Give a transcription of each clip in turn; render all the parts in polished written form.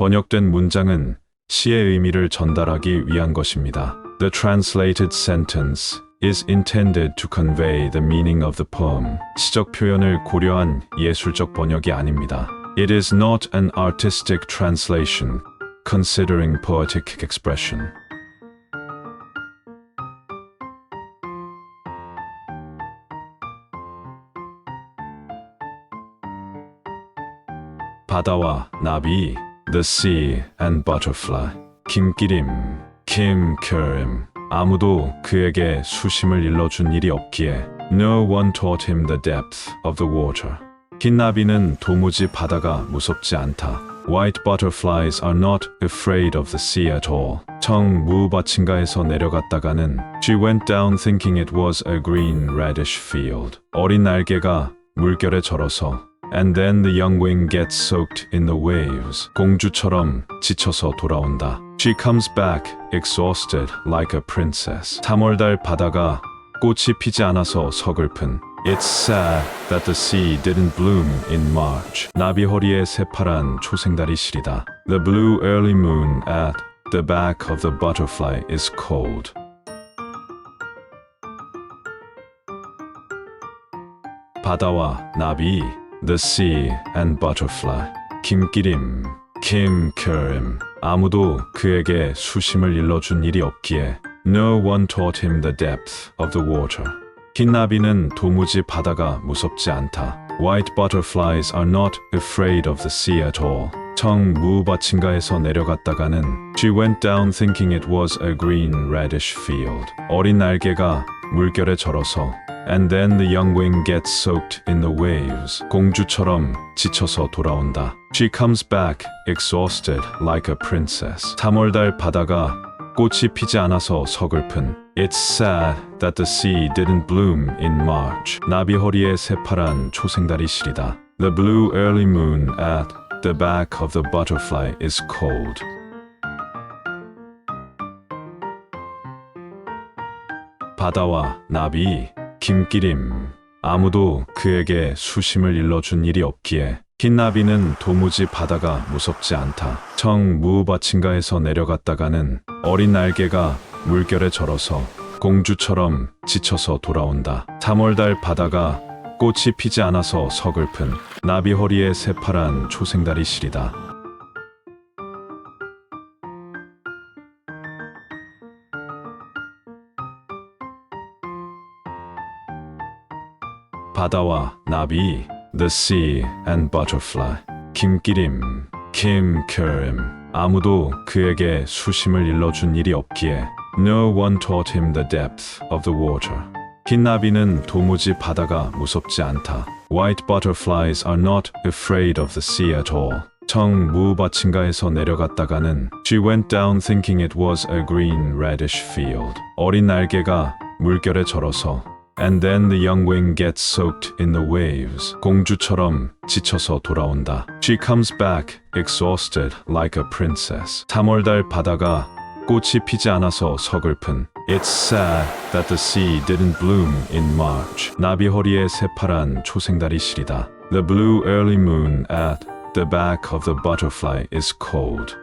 번역된 문장은 시의 의미를 전달하기 위한 것입니다. The translated sentence is intended to convey the meaning of the poem. 시적 표현을 고려한 예술적 번역이 아닙니다. It is not an artistic translation, considering poetic expression. 바다와 나비, the sea and butterfly. 김기림, Kim Kerim. 아무도 그에게 수심을 일러준 일이 없기에 No one taught him the depth of the water. 흰 나비는 도무지 바다가 무섭지 않다. White butterflies are not afraid of the sea at all. 청 무바친가에서 내려갔다가는 She went down thinking it was a green reddish field. 어린 날개가 물결에 절어서 And then the young wing gets soaked in the waves. 공주처럼 지쳐서 돌아온다. She comes back exhausted like a princess. 3월달 바다가 꽃이 피지 않아서 서글픈. It's sad that the sea didn't bloom in March. 나비 허리에 새파란 초생달이 시리다. The blue early moon at the back of the butterfly is cold. 바다와 나비, the sea and butterfly. 김기림, Kim Kerim. 아무도 그에게 수심을 일러준 일이 없기에 No one taught him the depth of the water. 흰 나비는 도무지 바다가 무섭지 않다. White butterflies are not afraid of the sea at all. 청 무바친가에서 내려갔다가는 She went down thinking it was a green reddish field. 어린 날개가 물결에 절어서 And then the young wing gets soaked in the waves. 공주처럼 지쳐서 돌아온다. She comes back exhausted like a princess. 3월달 바다가 꽃이 피지 않아서 서글픈. It's sad that the sea didn't bloom in March. 나비 허리에 새파란 초생달이 시리다. The blue early moon at the back of the butterfly is cold. 바다와 나비, 김기림. 아무도 그에게 수심을 일러준 일이 없기에 흰 나비는 도무지 바다가 무섭지 않다. 청 무바친가에서 내려갔다가는 어린 날개가 물결에 절어서 공주처럼 지쳐서 돌아온다. 3월달 바다가 꽃이 피지 않아서 서글픈. 나비 허리에 새파란 초생달이 시리다. 바다와 나비, the sea and butterfly. 김기림, Kim Kerim. 아무도 그에게 수심을 일러준 일이 없기에 No one taught him the depth of the water. 흰 나비는 도무지 바다가 무섭지 않다. White butterflies are not afraid of the sea at all. 청 무바친가에서 내려갔다가는 She went down thinking it was a green reddish field. 어린 날개가 물결에 절어서 And then the young wing gets soaked in the waves. 공주처럼 지쳐서 돌아온다. She comes back exhausted like a princess. 3월달 바다가 꽃이 피지 않아서 서글픈. It's sad that the sea didn't bloom in March. 나비 허리에 새파란 초생달이 시리다. The blue early moon at the back of the butterfly is cold.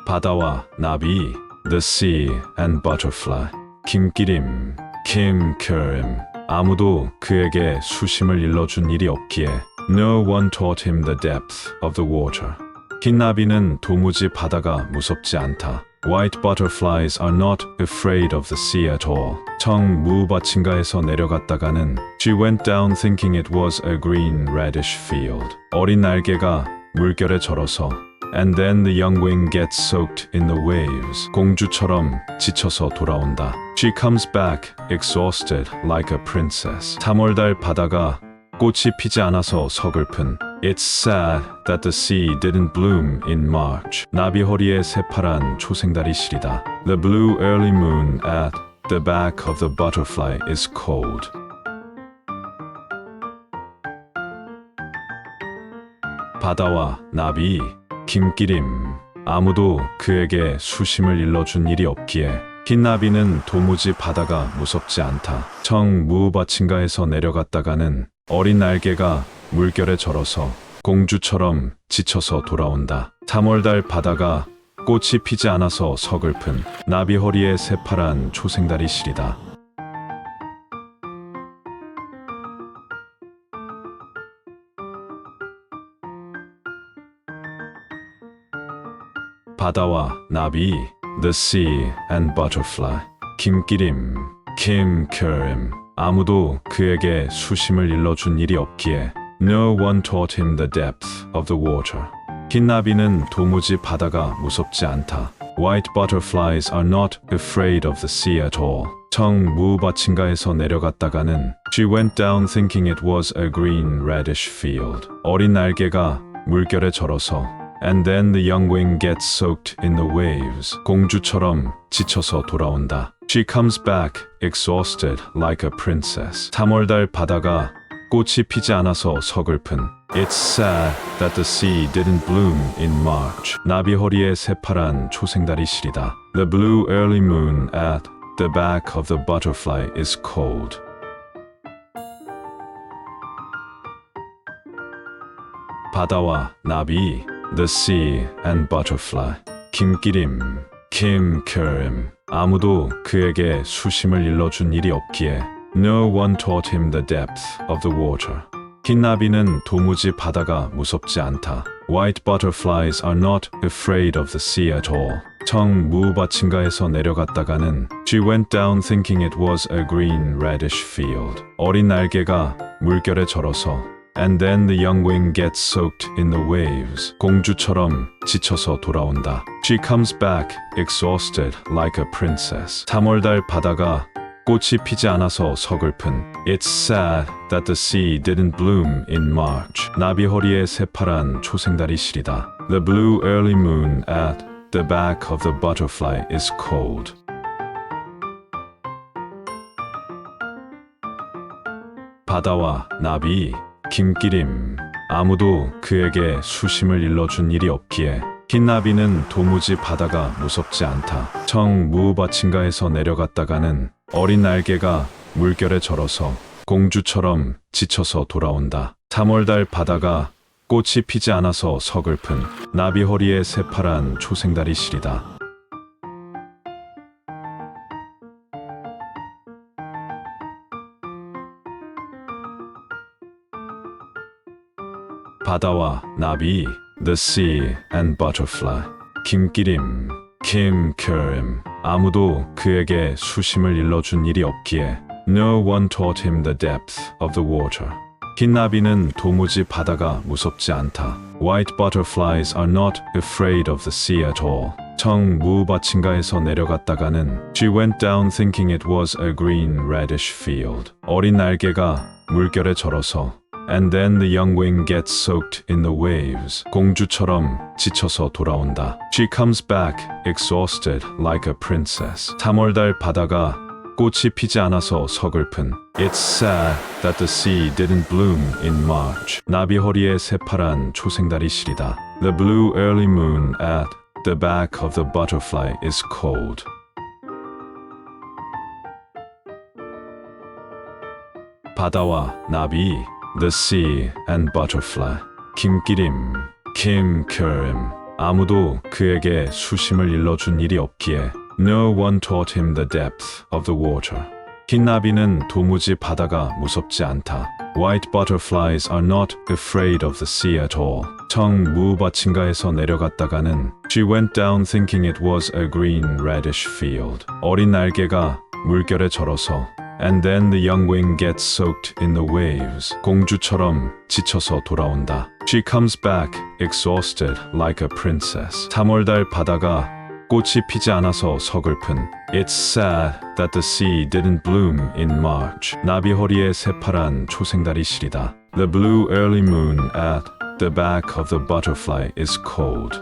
바다와 나비, the sea and butterfly. 김기림, Kim Kerim. 아무도 그에게 수심을 일러준 일이 없기에 No one taught him the depth of the water. 흰 나비는 도무지 바다가 무섭지 않다. White butterflies are not afraid of the sea at all. 청 무바친가에서 내려갔다가는 She went down thinking it was a green reddish field. 어린 날개가 물결에 절어서 And then the young wing gets soaked in the waves. 공주처럼 지쳐서 돌아온다. She comes back exhausted like a princess. 3월달 바다가 꽃이 피지 않아서 서글픈. It's sad that the sea didn't bloom in March. 나비 허리에 새파란 초생달이 시리다. The blue early moon at the back of the butterfly is cold. 바다와 나비, 김기림. 아무도 그에게 수심을 일러준 일이 없기에 흰 나비는 도무지 바다가 무섭지 않다. 청 무바친가에서 내려갔다가는 어린 날개가 물결에 절어서 공주처럼 지쳐서 돌아온다. 3월달 바다가 꽃이 피지 않아서 서글픈 나비 허리에 새파란 초생다리 실이다. 바다와 나비, the sea and butterfly. 김기림, 김큐림. 아무도 그에게 수심을 일러준 일이 없기에 no one taught him the depth of the water. 흰 나비는 도무지 바다가 무섭지 않다. White butterflies are not afraid of the sea at all. 청무밭인가에서 내려갔다가는 she went down thinking it was a green reddish field. 어린 날개가 물결에 절어서 and then the young wing gets soaked in the waves. 공주처럼 지쳐서 돌아온다. She comes back exhausted like a princess. 3월달 바다가 꽃이 피지 않아서 서글픈 It's sad that the sea didn't bloom in March. 나비 허리에 새파란 초생다리 실이다. The blue early moon at the back of the butterfly is cold. 바다와 나비, the sea and butterfly. 김기림, 김큐림. 아무도 그에게 수심을 일러준 일이 없기에 no one taught him the depth of the water. 흰 나비는 도무지 바다가 무섭지 않다. White butterflies are not afraid of the sea at all. 청무밭인가에서 내려갔다가는 she went down thinking it was a green reddish field. 어린 날개가 물결에 절어서 and then the young wing gets soaked in the waves. 공주처럼 지쳐서 돌아온다. She comes back exhausted like a princess. 3월달 바다가 꽃이 피지 않아서 서글픈 It's sad that the sea didn't bloom in March. 나비 허리에 새파란 초생다리 실이다. The blue early moon at the back of the butterfly is cold. 바다와 나비, 김기림. 아무도 그에게 수심을 일러준 일이 없기에 흰 나비는 도무지 바다가 무섭지 않다. 청무밭인가에서 내려갔다가는 어린 날개가 물결에 절어서 공주처럼 지쳐서 돌아온다. 3월달 바다가 꽃이 피지 않아서 서글픈 나비 허리에 새파란 초생다리 실이다. 바다와 나비, the sea and butterfly. 김기림, 김큐림. 아무도 그에게 수심을 일러준 일이 없기에 no one taught him the depth of the water. 흰 나비는 도무지 바다가 무섭지 않다. White butterflies are not afraid of the sea at all. 청무밭인가에서 내려갔다가는 she went down thinking it was a green reddish field. 어린 날개가 물결에 절어서 and then the young wing gets soaked in the waves. 공주처럼 지쳐서 돌아온다. She comes back exhausted like a princess. 3월달 바다가 꽃이 피지 않아서 서글픈 It's sad that the sea didn't bloom in March. 나비 허리에 새파란 초생다리 실이다. The blue early moon at the back of the butterfly is cold. 바다와 나비, the sea and butterfly. 김기림, 김큐림. 아무도 그에게 수심을 일러준 일이 없기에 no one taught him the depth of the water. 흰 나비는 도무지 바다가 무섭지 않다. White butterflies are not afraid of the sea at all. 청무밭인가에서 내려갔다가는 she went down thinking it was a green reddish field. 어린 날개가 물결에 절어서 and then the young wing gets soaked in the waves. 공주처럼 지쳐서 돌아온다. She comes back exhausted like a princess. 3월달 바다가 꽃이 피지 않아서 서글픈 It's sad that the sea didn't bloom in March. 나비 허리에 새파란 초생다리 실이다. The blue early moon at the back of the butterfly is cold.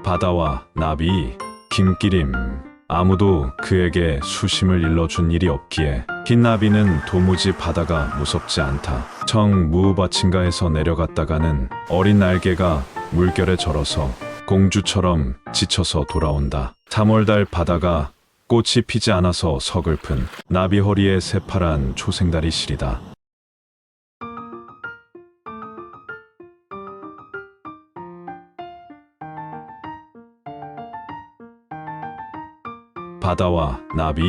바다와 나비, 김기림. 아무도 그에게 수심을 일러준 일이 없기에 흰 나비는 도무지 바다가 무섭지 않다. 청무밭인가에서 내려갔다가는 어린 날개가 물결에 절어서 공주처럼 지쳐서 돌아온다. 3월달 바다가 꽃이 피지 않아서 서글픈 나비 허리에 새파란 초생다리 시리다. 바다와 나비,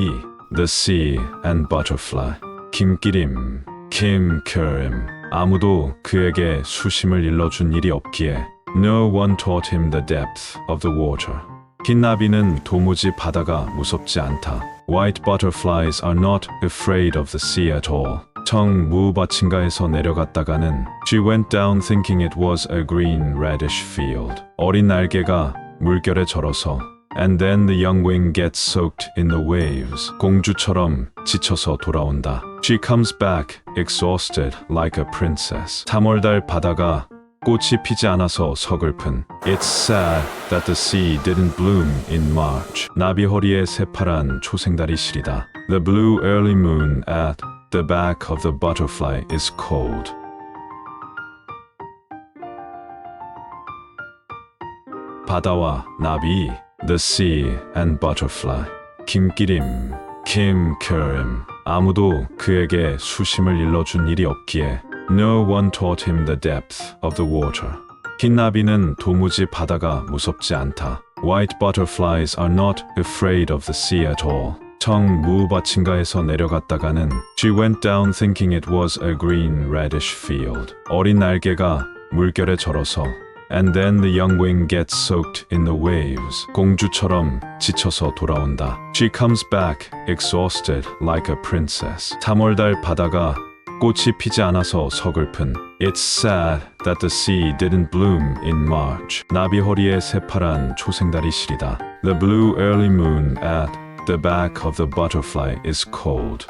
the sea and butterfly. 김기림, 김큐림. 아무도 그에게 수심을 일러준 일이 없기에 no one taught him the depth of the water. 흰 나비는 도무지 바다가 무섭지 않다. White butterflies are not afraid of the sea at all. 청 무밭인가에서 내려갔다가는 she went down thinking it was a green reddish field. 어린 날개가 물결에 절어서 and then the young wing gets soaked in the waves. 공주처럼 지쳐서 돌아온다. She comes back exhausted like a princess. 3월달 바다가 꽃이 피지 않아서 서글픈 It's sad that the sea didn't bloom in March. 나비 허리에 새파란 초생다리 시리다. The blue early moon at the back of the butterfly is cold. 바다와 나비, the sea and butterfly. 김기림, 김큐림. 아무도 그에게 수심을 일러준 일이 없기에 no one taught him the depth of the water. 흰 나비는 도무지 바다가 무섭지 않다. White butterflies are not afraid of the sea at all. 청 무밭인가에서 내려갔다가는 she went down thinking it was a green reddish field. 어린 날개가 물결에 절어서 and then the young wing gets soaked in the waves. 공주처럼 지쳐서 돌아온다. She comes back exhausted like a princess. 3월달 바다가 꽃이 피지 않아서 서글픈 It's sad that the sea didn't bloom in March. 나비 허리에 새파란 초생다리 시리다. The blue early moon at the back of the butterfly is cold.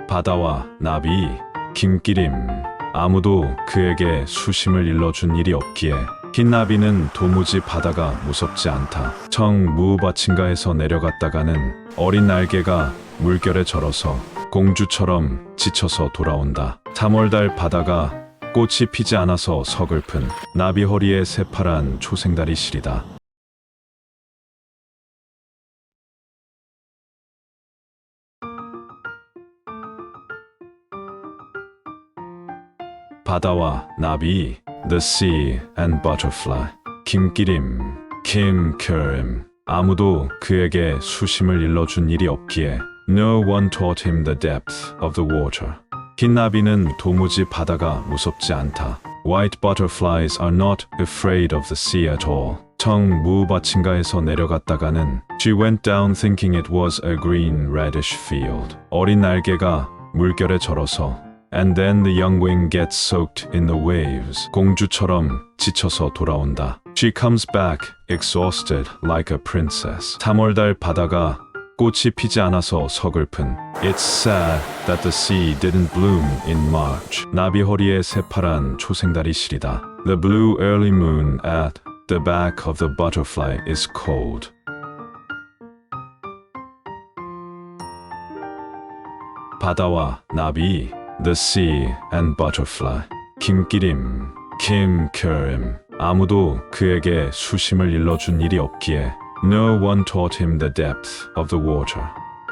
바다와 나비, 김기림. 아무도 그에게 수심을 일러준 일이 없기에 흰 나비는 도무지 바다가 무섭지 않다. 청 무밭인가에서 내려갔다가는 어린 날개가 물결에 절어서 공주처럼 지쳐서 돌아온다. 3월달 바다가 꽃이 피지 않아서 서글픈 나비 허리에 새파란 초생다리 시리다. 바다와 나비, the sea and butterfly. 김기림, 김큐림. 아무도 그에게 수심을 일러준 일이 없기에 no one taught him the depth of the water. 흰 나비는 도무지 바다가 무섭지 않다. White butterflies are not afraid of the sea at all. 청 무밭인가에서 내려갔다가는 she went down thinking it was a green reddish field. 어린 날개가 물결에 절어서 and then the young wing gets soaked in the waves. 공주처럼 지쳐서 돌아온다. She comes back exhausted like a princess. 3월달 바다가 꽃이 피지 않아서 서글픈 It's sad that the sea didn't bloom in March. 나비 허리에 새파란 초생다리 시리다. The blue early moon at the back of the butterfly is cold. 바다와 나비, the sea and butterfly. 김기림, 김큐림. 아무도 그에게 수심을 일러준 일이 없기에 no one taught him the depth of the water.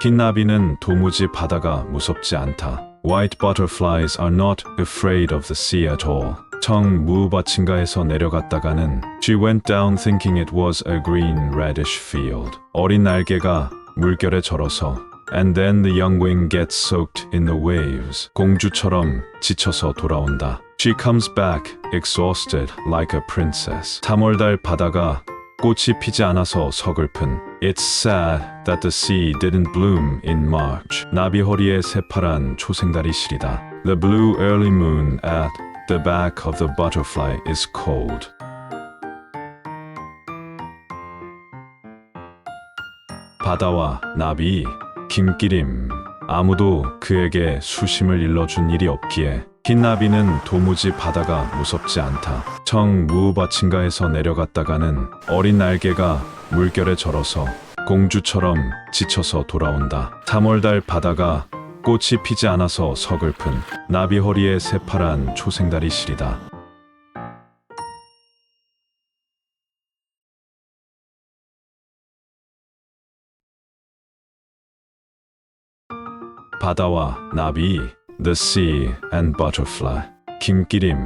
흰 나비는 도무지 바다가 무섭지 않다. White butterflies are not afraid of the sea at all. 청 무밭인가에서 내려갔다가는 she went down thinking it was a green reddish field. 어린 날개가 물결에 절어서 and then the young wing gets soaked in the waves. 공주처럼 지쳐서 돌아온다. She comes back exhausted like a princess. 3월달 바다가 꽃이 피지 않아서 서글픈 It's sad that the sea didn't bloom in March. 나비 허리에 새파란 초생다리 시리다. The blue early moon at the back of the butterfly is cold. 바다와 나비, 김기림. 아무도 그에게 수심을 일러준 일이 없기에 흰 나비는 도무지 바다가 무섭지 않다. 청 무밭인가에서 내려갔다가는 어린 날개가 물결에 절어서 공주처럼 지쳐서 돌아온다. 3월달 바다가 꽃이 피지 않아서 서글픈 나비 허리에 새파란 초생다리 시리다. 바다와 나비, the sea and butterfly. 김기림,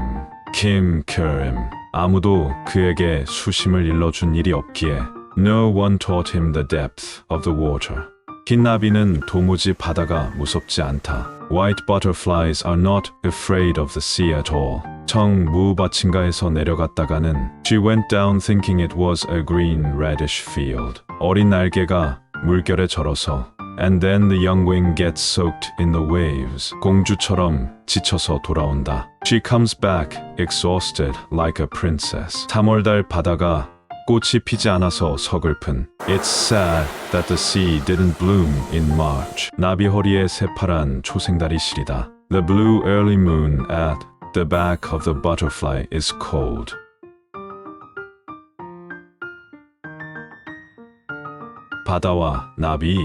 Kim Kerim. 아무도 그에게 수심을 일러준 일이 없기에 no one taught him the depth of the water. 흰 나비는 도무지 바다가 무섭지 않다. White butterflies are not afraid of the sea at all. 청 무바친가에서 내려갔다가는 she went down thinking it was a green reddish field. 어린 날개가 물결에 절어서 and then the young wing gets soaked in the waves. 공주처럼 지쳐서 돌아온다. She comes back exhausted like a princess. 3월달 바다가 꽃이 피지 않아서 서글픈 It's sad that the sea didn't bloom in March. 나비 허리에 새파란 초생달이 시리다. The blue early moon at the back of the butterfly is cold. 바다와 나비,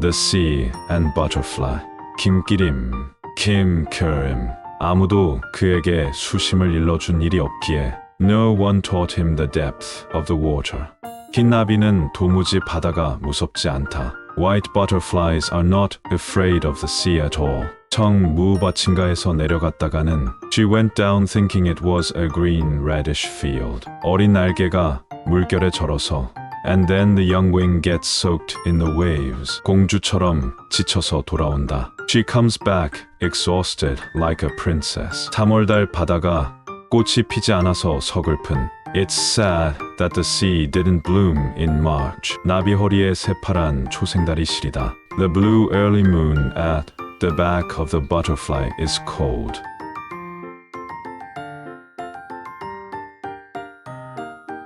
the sea and butterfly. 김기림, Kim Kerim. 아무도 그에게 수심을 일러준 일이 없기에 no one taught him the depth of the water. 흰 나비는 도무지 바다가 무섭지 않다. White butterflies are not afraid of the sea at all. 청 무바친가에서 내려갔다가는 she went down thinking it was a green reddish field. 어린 날개가 물결에 절어서 and then the young wing gets soaked in the waves. 공주처럼 지쳐서 돌아온다. She comes back exhausted like a princess. 3월달 바다가 꽃이 피지 않아서 서글픈 It's sad that the sea didn't bloom in March. 나비 허리에 새파란 초생달이 시리다. The blue early moon at the back of the butterfly is cold.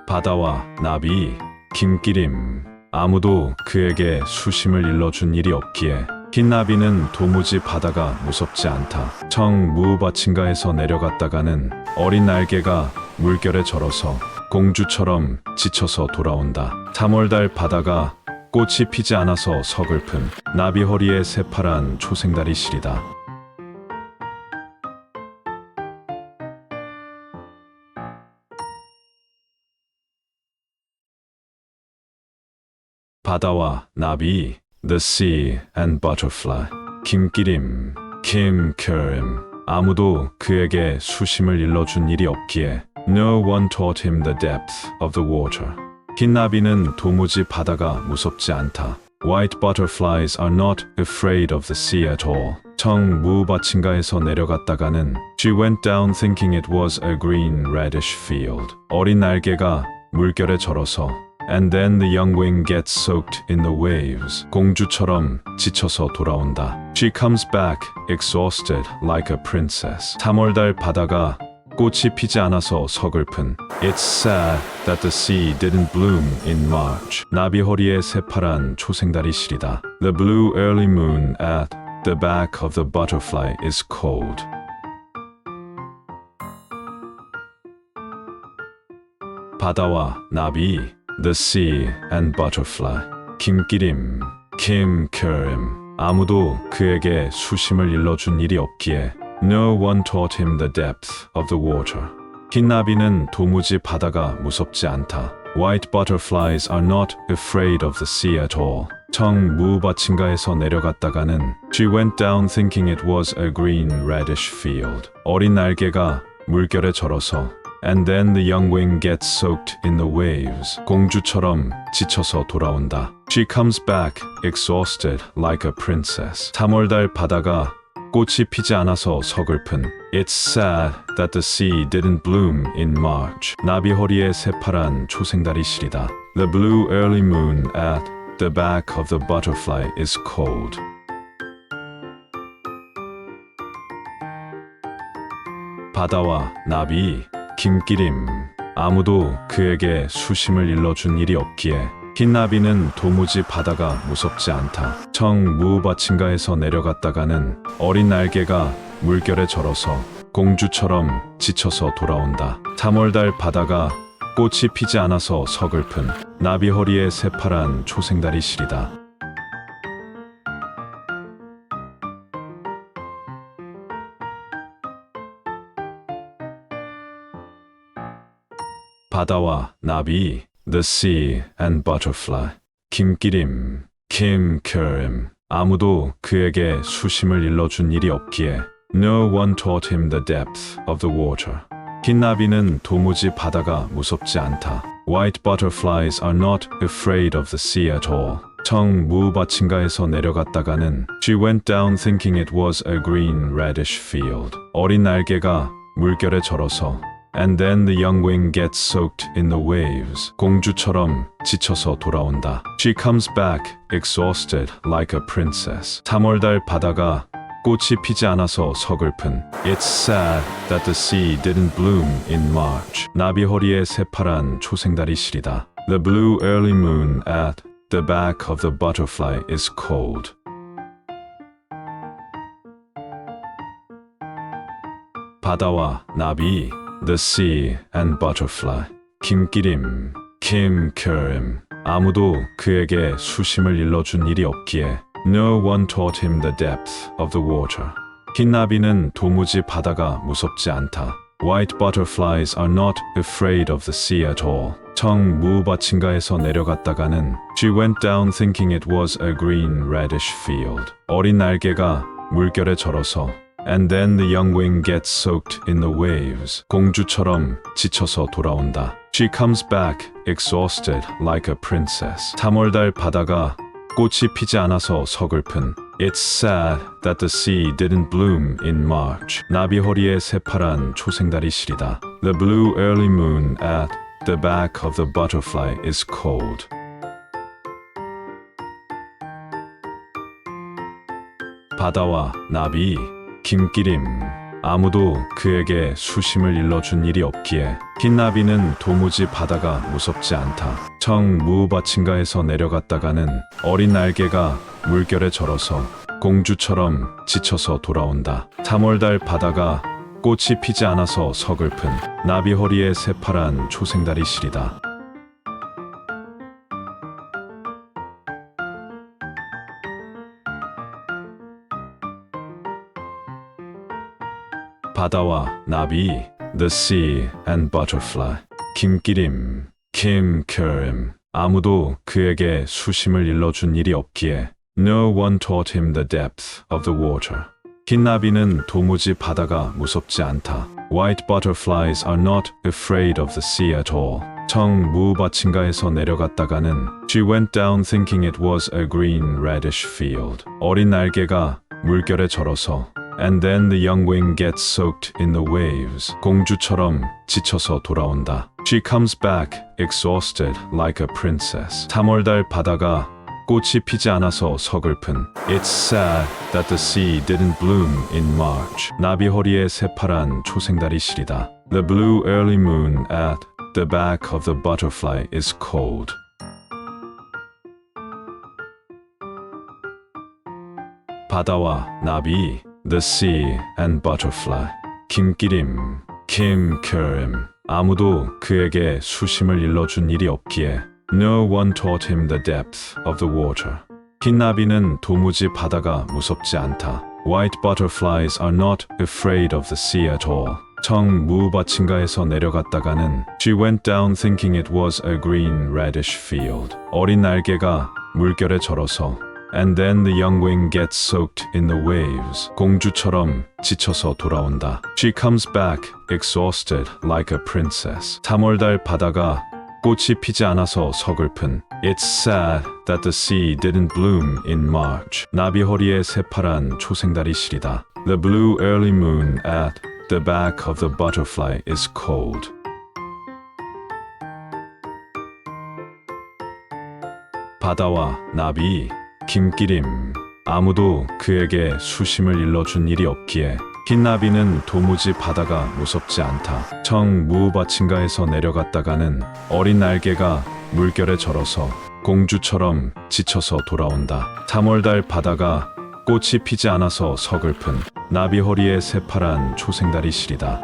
바다와 나비, 김기림. 아무도 그에게 수심을 일러준 일이 없기에 흰 나비는 도무지 바다가 무섭지 않다. 청 무바친가에서 내려갔다가는 어린 날개가 물결에 절어서 공주처럼 지쳐서 돌아온다. 3월달 바다가 꽃이 피지 않아서 서글픈 나비 허리에 새파란 초생달이 시리다. 바다와 나비, the sea and butterfly. 김기림, Kim Kerim. 아무도 그에게 수심을 일러준 일이 없기에 no one taught him the depth of the water. 흰 나비는 도무지 바다가 무섭지 않다. White butterflies are not afraid of the sea at all. 청 무바친가에서 내려갔다가는 she went down thinking it was a green reddish field. 어린 날개가 물결에 절어서 and then the young wing gets soaked in the waves. 공주처럼 지쳐서 돌아온다. She comes back exhausted like a princess. 3월달 바다가 꽃이 피지 않아서 서글픈 It's sad that the sea didn't bloom in March. 나비 허리에 새파란 초생달이 시리다. The blue early moon at the back of the butterfly is cold. 바다와 나비, the sea and butterfly. 김기림, Kim Kerim. 아무도 그에게 수심을 일러준 일이 없기에 no one taught him the depth of the water. 흰 나비는 도무지 바다가 무섭지 않다. White butterflies are not afraid of the sea at all. 청 무바친가에서 내려갔다가는 she went down thinking it was a green reddish field. 어린 날개가 물결에 절어서 and then the young wing gets soaked in the waves. 공주처럼 지쳐서 돌아온다. She comes back exhausted like a princess. 3월달 바다가 꽃이 피지 않아서 서글픈 It's sad that the sea didn't bloom in March. 나비 허리에 새파란 초생달이 시리다. The blue early moon at the back of the butterfly is cold. 바다와 나비, 김기림. 아무도 그에게 수심을 일러준 일이 없기에 흰 나비는 도무지 바다가 무섭지 않다. 청 무바친가에서 내려갔다가는 어린 날개가 물결에 절어서 공주처럼 지쳐서 돌아온다. 3월달 바다가 꽃이 피지 않아서 서글픈 나비 허리에 새파란 초생달이 시리다. 바다와 나비, the sea and butterfly. 김기림, Kim Kerim. 아무도 그에게 수심을 일러준 일이 없기에 No one taught him the depth of the water. 흰 나비는 도무지 바다가 무섭지 않다. White butterflies are not afraid of the sea at all. 청 무밭인가에서 내려갔다가는 She went down thinking it was a green reddish field. 어린 날개가 물결에 절어서 And then the young wing gets soaked in the waves. 공주처럼 지쳐서 돌아온다. She comes back exhausted like a princess. 3월달 바다가 꽃이 피지 않아서 서글픈 It's sad that the sea didn't bloom in March. 나비 허리에 새파란 초생달이 시리다. The blue early moon at the back of the butterfly is cold. 바다와 나비 The sea and butterfly. 김기림, 김körim. 아무도 그에게 수심을 일러준 일이 없기에 No one taught him the depth of the water. 흰 나비는 도무지 바다가 무섭지 않다. White butterflies are not afraid of the sea at all. 청 무밭인가에서 내려갔다가는 She went down thinking it was a green reddish field. 어린 날개가 물결에 절어서 And then the young wing gets soaked in the waves. 공주처럼 지쳐서 돌아온다. She comes back exhausted like a princess. 3월달 바다가 꽃이 피지 않아서 서글픈 It's sad that the sea didn't bloom in March. 나비 허리에 새파란 초생달이 시리다. The blue early moon at the back of the butterfly is cold. 바다와 나비 김기림. 아무도 그에게 수심을 일러준 일이 없기에 흰 나비는 도무지 바다가 무섭지 않다. 청 무밭인가에서 내려갔다가는 어린 날개가 물결에 절어서 공주처럼 지쳐서 돌아온다. 3월달 바다가 꽃이 피지 않아서 서글픈 나비 허리에 새파란 초생달이 시리다. 바다와 나비 The sea and butterfly. 김기림, 김körim. 아무도 그에게 수심을 일러준 일이 없기에 No one taught him the depth of the water. 흰 나비는 도무지 바다가 무섭지 않다. White butterflies are not afraid of the sea at all. 청 무밭인가에서 내려갔다가는 She went down thinking it was a green reddish field. 어린 날개가 물결에 절어서 And then the young wing gets soaked in the waves. 공주처럼 지쳐서 돌아온다. She comes back exhausted like a princess. 3월달 바다가 꽃이 피지 않아서 서글픈 It's sad that the sea didn't bloom in March. 나비 허리에 새파란 초생달이 시리다. The blue early moon at the back of the butterfly is cold. 바다와 나비 The sea and butterfly. 김기림, 김körim. 아무도 그에게 수심을 일러준 일이 없기에 No one taught him the depth of the water. 흰 나비는 도무지 바다가 무섭지 않다. White butterflies are not afraid of the sea at all. 청 무밭인가에서 내려갔다가는 She went down thinking it was a green reddish field. 어린 날개가 물결에 절어서 And then the young wing gets soaked in the waves. 공주처럼 지쳐서 돌아온다. She comes back exhausted like a princess. 3월달 바다가 꽃이 피지 않아서 서글픈 It's sad that the sea didn't bloom in March. 나비 허리에 새파란 초생달이 시리다. The blue early moon at the back of the butterfly is cold. 바다와 나비 김기림. 아무도 그에게 수심을 일러준 일이 없기에 흰 나비는 도무지 바다가 무섭지 않다. 청 무밭인가에서 내려갔다가는 어린 날개가 물결에 절어서 공주처럼 지쳐서 돌아온다. 3월달 바다가 꽃이 피지 않아서 서글픈 나비 허리에 새파란 초생달이 시리다.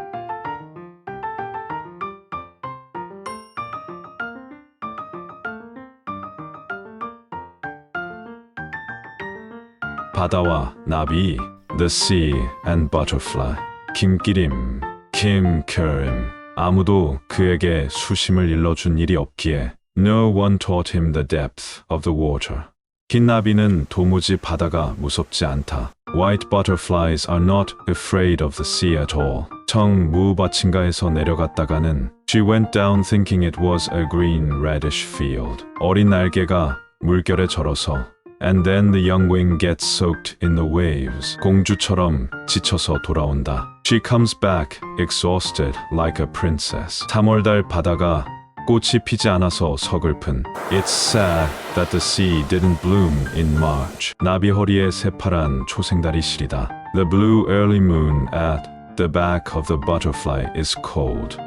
바다와 나비 The sea and butterfly. 김기림, 김körim. 아무도 그에게 수심을 일러준 일이 없기에 No one taught him the depth of the water. 흰나비는 도무지 바다가 무섭지 않다. White butterflies are not afraid of the sea at all. 청무밭인가에서 내려갔다가는 She went down thinking it was a green reddish field. 어린 날개가 물결에 절어서 And then the young wing gets soaked in the waves. 공주처럼 지쳐서 돌아온다. She comes back exhausted like a princess. 3월달 바다가 꽃이 피지 않아서 서글픈 It's sad that the sea didn't bloom in March. 나비 허리에 새파란 초생달이 시리다. The blue early moon at the back of the butterfly is cold.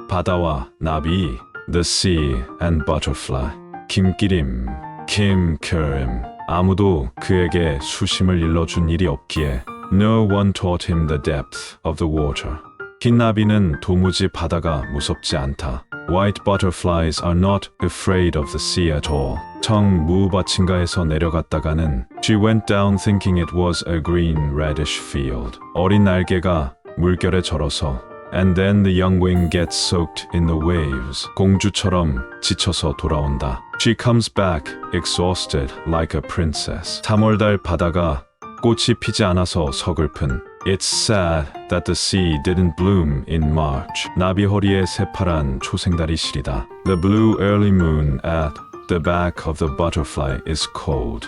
바다와 나비 The sea and butterfly. 김기림, 김körim. 아무도 그에게 수심을 일러준 일이 없기에 No one taught him the depth of the water. 흰나비는 도무지 바다가 무섭지 않다. White butterflies are not afraid of the sea at all. 청무밭인가에서 내려갔다가는 She went down thinking it was a green reddish field. 어린 날개가 물결에 절어서 And then the young wing gets soaked in the waves. 공주처럼 지쳐서 돌아온다. She comes back exhausted like a princess. 3월달 바다가 꽃이 피지 않아서 서글픈 It's sad that the sea didn't bloom in March. 나비 허리에 새파란 초생달이 시리다. The blue early moon at the back of the butterfly is cold.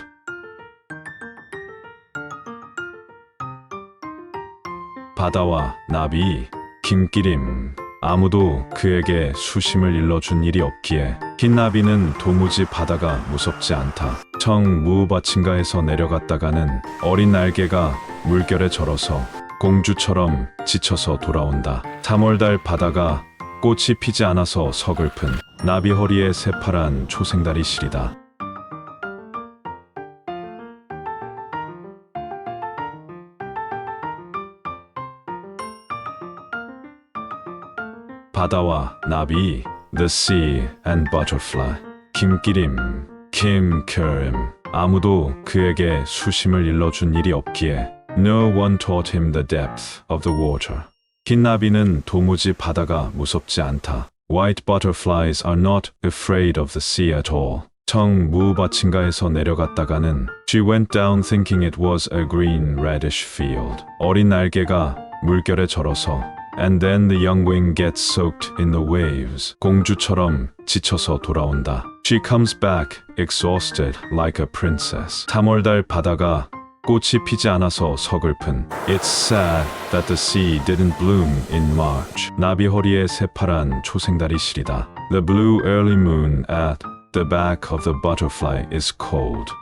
바다와 나비 김기림. 아무도 그에게 수심을 일러준 일이 없기에 흰나비는 도무지 바다가 무섭지 않다. 청무밭인가에서 내려갔다가는 어린 날개가 물결에 절어서 공주처럼 지쳐서 돌아온다. 3월달 바다가 꽃이 피지 않아서 서글픈 나비 허리에 새파란 초생달이 시리다. 바다와 나비 The sea and butterfly. 김기림, 김körim. 아무도 그에게 수심을 일러준 일이 없기에 No one taught him the depth of the water. 흰나비는 도무지 바다가 무섭지 않다. White butterflies are not afraid of the sea at all. 청무밭인가에서 내려갔다가는 She went down thinking it was a green reddish field. 어린 날개가 물결에 절어서 And then the young wing gets soaked in the waves. 공주처럼 지쳐서 돌아온다. She comes back exhausted like a princess. 3월달 바다가 꽃이 피지 않아서 서글픈 It's sad that the sea didn't bloom in March. 나비 허리에 새파란 초생달이 시리다. The blue early moon at the back of the butterfly is cold.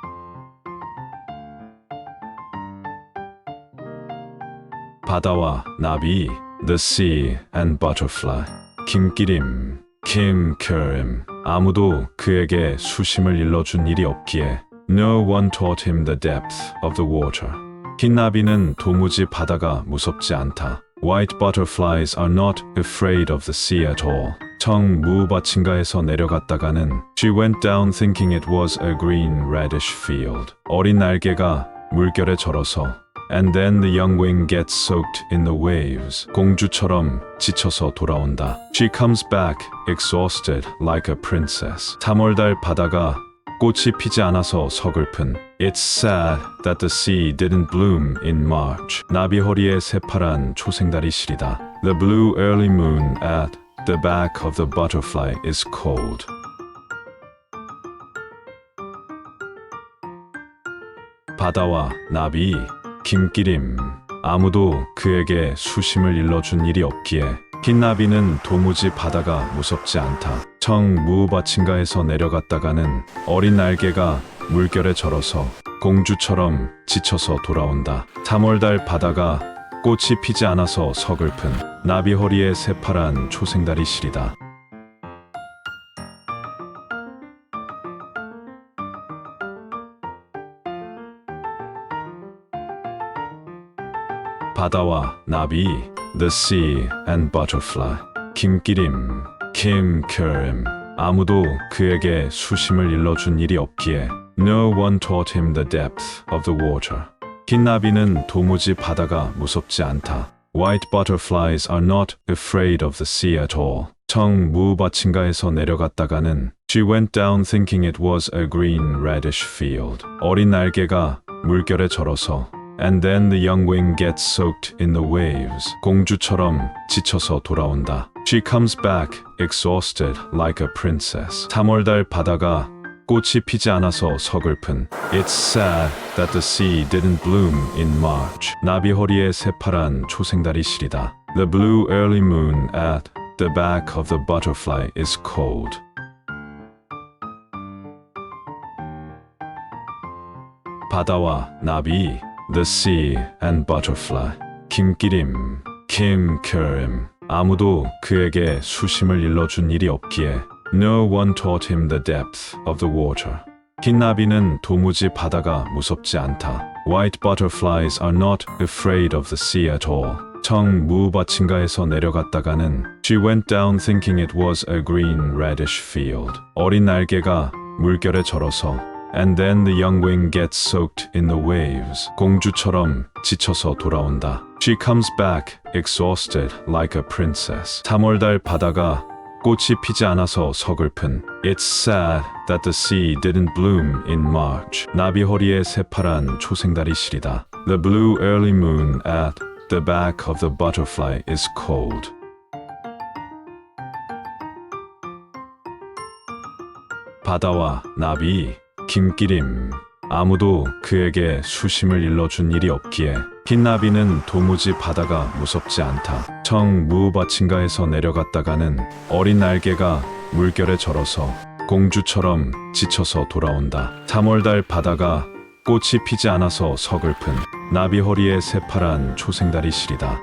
바다와 나비 The sea and butterfly. 김기림, 김körim. 아무도 그에게 수심을 일러준 일이 없기에 No one taught him the depth of the water. 흰나비는 도무지 바다가 무섭지 않다. White butterflies are not afraid of the sea at all. 청무밭인가에서 내려갔다가는 She went down thinking it was a green reddish field. 어린 날개가 물결에 절어서 And then the young wing gets soaked in the waves. 공주처럼 지쳐서 돌아온다. She comes back exhausted like a princess. 3월달 바다가 꽃이 피지 않아서 서글픈 It's sad that the sea didn't bloom in March. 나비 허리에 새파란 초생달이 시리다. The blue early moon at the back of the butterfly is cold. 바다와 나비 김기림. 아무도 그에게 수심을 일러준 일이 없기에 흰나비는 도무지 바다가 무섭지 않다. 청무밭인가에서 내려갔다가는 어린 날개가 물결에 절어서 공주처럼 지쳐서 돌아온다. 3월달 바다가 꽃이 피지 않아서 서글픈 나비 허리에 새파란 초생달이 시리다. 바다와 나비 The sea and butterfly. 김기림, 김körim. 아무도 그에게 수심을 일러준 일이 없기에 No one taught him the depth of the water. 흰나비는 도무지 바다가 무섭지 않다. White butterflies are not afraid of the sea at all. 청 무밭인가에서 내려갔다가는 She went down thinking it was a green reddish field. 어린 날개가 물결에 절어서 And then the young wing gets soaked in the waves. 공주처럼 지쳐서 돌아온다. She comes back exhausted like a princess. 3월달 바다가 꽃이 피지 않아서 서글픈 It's sad that the sea didn't bloom in March. 나비 허리에 새파란 초생달이 시리다. The blue early moon at the back of the butterfly is cold. 바다와 나비 The sea and butterfly. 김기림, 김큐림. 아무도 그에게 수심을 일러준 일이 없기에 No one taught him the depth of the water. 흰 나비는 도무지 바다가 무섭지 않다. White butterflies are not afraid of the sea at all. 청 무밭인가에서 내려갔다가는 She went down thinking it was a green reddish field. 어린 날개가 물결에 절어서 And then the young wing gets soaked in the waves. 공주처럼 지쳐서 돌아온다. She comes back exhausted like a princess. 3월달 바다가 꽃이 피지 않아서 서글픈 It's sad that the sea didn't bloom in March. 나비 허리에 새파란 초생달이 시리다. The blue early moon at the back of the butterfly is cold. 바다와 나비 김기림. 아무도 그에게 수심을 일러준 일이 없기에 흰나비는 도무지 바다가 무섭지 않다. 청 무밭인가에서 내려갔다가는 어린 날개가 물결에 절어서 공주처럼 지쳐서 돌아온다. 3월달 바다가 꽃이 피지 않아서 서글픈 나비 허리에 새파란 초생달이 시리다.